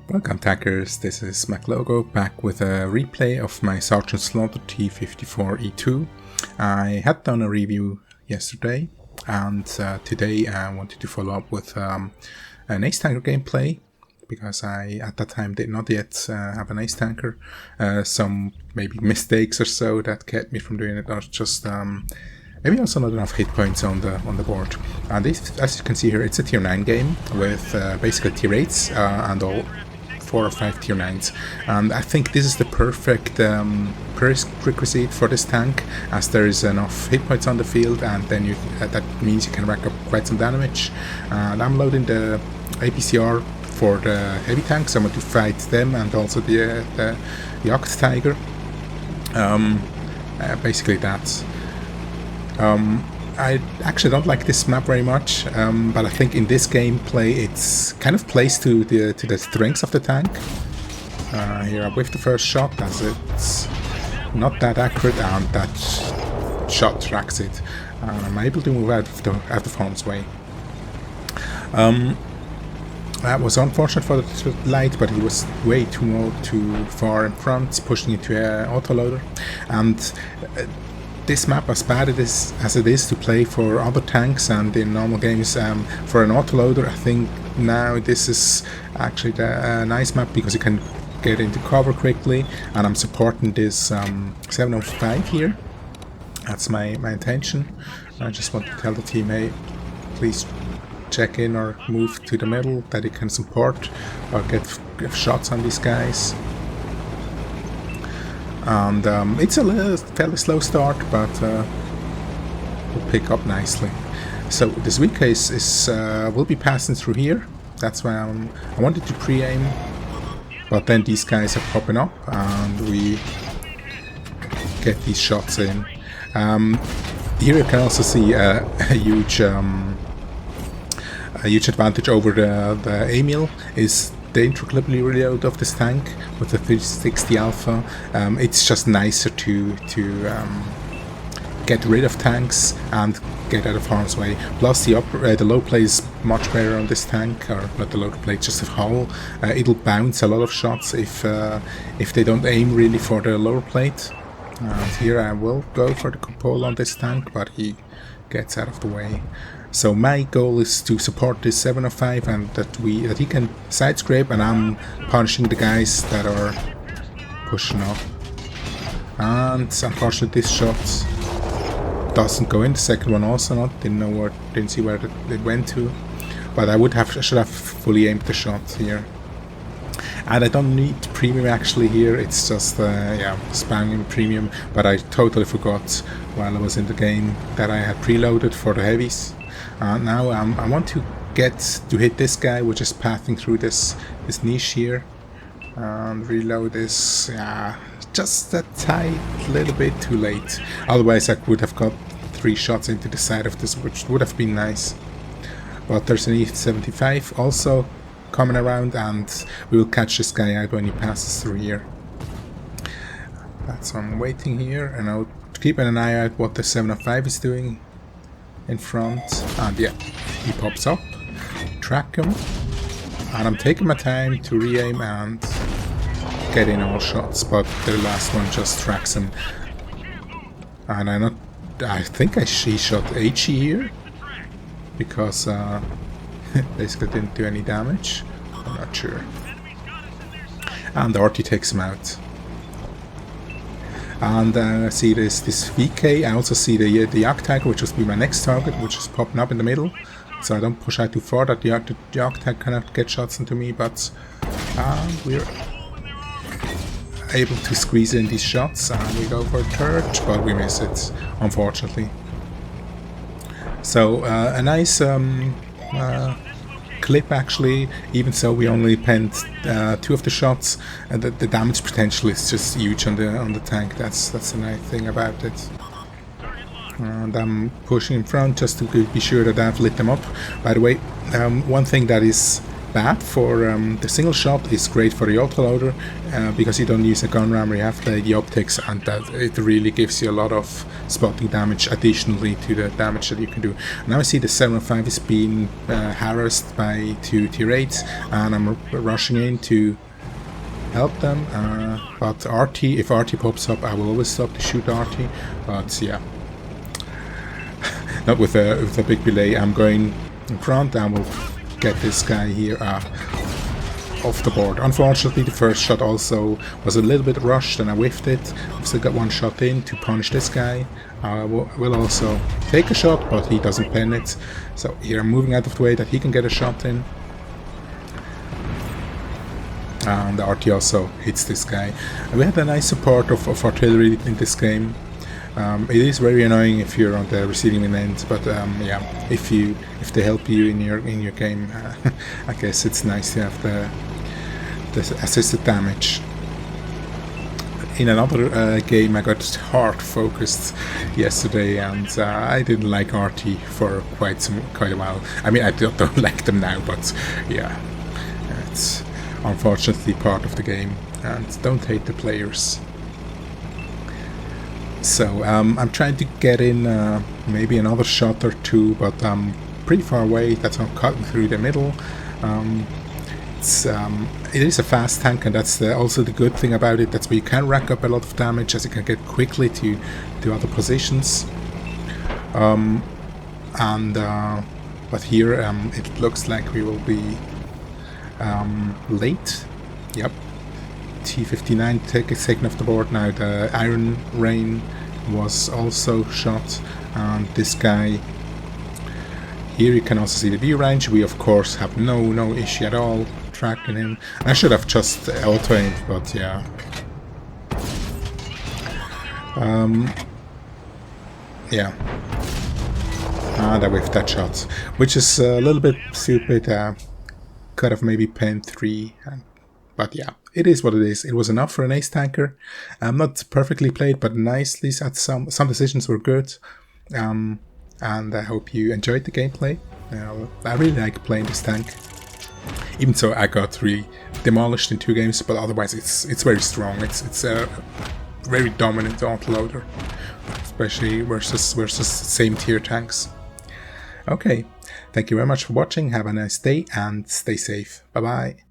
Welcome tankers, this is MacLogo back with a replay of my Sergeant Slaughter T54E2. I had done a review yesterday and today I wanted to follow up with an ace tanker gameplay because I at that time did not yet have an ace tanker. Some maybe mistakes or so that kept me from doing it, or just maybe also not enough hit points on the board. And this, as you can see here, it's a tier 9 game with basically tier 8s and all 4 or 5 tier 9s, and I think this is the perfect prerequisite for this tank, as there is enough hit points on the field, and then you that means you can rack up quite some damage. And I'm loading the APCR for the heavy tanks. I'm going to fight them and also the Yacht Tiger. Basically that. I actually don't like this map very much, but I think in this gameplay it's kind of plays to the strengths of the tank. Here I'm with the first shot, as it's not that accurate, and that shot tracks it. I'm able to move out of harm's way. That was unfortunate for the light, but he was way too far in front, pushing it to an autoloader. And this map, as bad as it is to play for other tanks and in normal games, for an autoloader, I think now this is actually a nice map because you can get into cover quickly, and I'm supporting this 705 here. That's my intention. I just want to tell the team, hey, please check in or move to the middle that you can support or get shots on these guys. And it's a fairly slow start, but we'll pick up nicely. So this weak case will be passing through here. That's why I wanted to pre-aim, but then these guys are popping up and we get these shots in. Here you can also see a huge advantage over the Emil is the intricately reload of this tank with the 360 Alpha. It's just nicer to get rid of tanks and get out of harm's way. Plus the low play is much better on this tank, or not the low play, just the hull. It'll bounce a lot of shots if they don't aim really for the lower plate. And here I will go for the cupola on this tank, but he gets out of the way. So my goal is to support this 705 and that he can side scrape, and I'm punishing the guys that are pushing up. And unfortunately this shot doesn't go in. The second one also not. Didn't see where it went to. But I should have fully aimed the shot here. And I don't need premium actually here, it's just spamming premium, but I totally forgot while I was in the game that I had preloaded for the heavies. Now I want to hit this guy, which is passing through this niche here, and reload this, just a tight little bit too late. Otherwise I would have got 3 shots into the side of this, which would have been nice. But there's an E75 also coming around, and we will catch this guy out when he passes through here. That's why I'm waiting here, and I'll keep an eye out what the 705 is doing in front. And yeah, he pops up, track him, and I'm taking my time to re-aim and get in all shots, but the last one just tracks him. And I think he shot HE here because basically didn't do any damage. I'm not sure. And the RT takes him out. And I see this VK. I also see the Yacht Tiger, which will be my next target, which is popping up in the middle. So I don't push out too far that the Yacht Tiger cannot get shots into me, but we're able to squeeze in these shots, and we go for a third, but we miss it, unfortunately. So a nice clip actually, even so we only penned 2 of the shots, and the damage potential is just huge on the tank. That's the nice thing about it. And I'm pushing in front just to be sure that I've lit them up. By the way, one thing that is bad for the single shot, is great for the autoloader because you don't use a gun rammer, you have the optics, and that it really gives you a lot of spotting damage additionally to the damage that you can do. Now I see the 705 is being harassed by 2 tier 8s, and I'm rushing in to help them, but if RT pops up, I will always stop to shoot RT, but yeah, not with a big delay. I'm going in front and will get this guy here off the board. Unfortunately, the first shot also was a little bit rushed and I whiffed it. I've still got 1 shot in to punish this guy. I will also take a shot, but he doesn't pen it. So here I'm moving out of the way that he can get a shot in. And the RT also hits this guy. We had a nice support of artillery in this game. It is very annoying if you're on the receiving end, but yeah, if they help you in your game, I guess it's nice to have the assisted damage. In another game, I got hard focused yesterday, and I didn't like RT for quite a while. I mean, I don't like them now, but yeah, it's unfortunately part of the game, and don't hate the players. So I'm trying to get in maybe another shot or 2, but I'm pretty far away. That's how I'm cutting through the middle. It is a fast tank, and that's also the good thing about it. That's where you can rack up a lot of damage, as you can get quickly to other positions. But here it looks like we will be late. Yep. T59 taken off the board. Now the Iron Rain was also shot, and this guy here, you can also see the view range. We of course have no issue at all tracking him. I should have just auto-aimed, but yeah. Yeah. And I whiffed that shot, which is a little bit stupid. Could have maybe penned 3, but yeah, it is what it is. It was enough for an ace tanker. Not perfectly played, but nicely. Some decisions were good. And I hope you enjoyed the gameplay. I really like playing this tank. Even so, I got really demolished in 2 games, but otherwise it's very strong. It's a very dominant autoloader, especially versus same tier tanks. Okay, thank you very much for watching. Have a nice day and stay safe. Bye bye.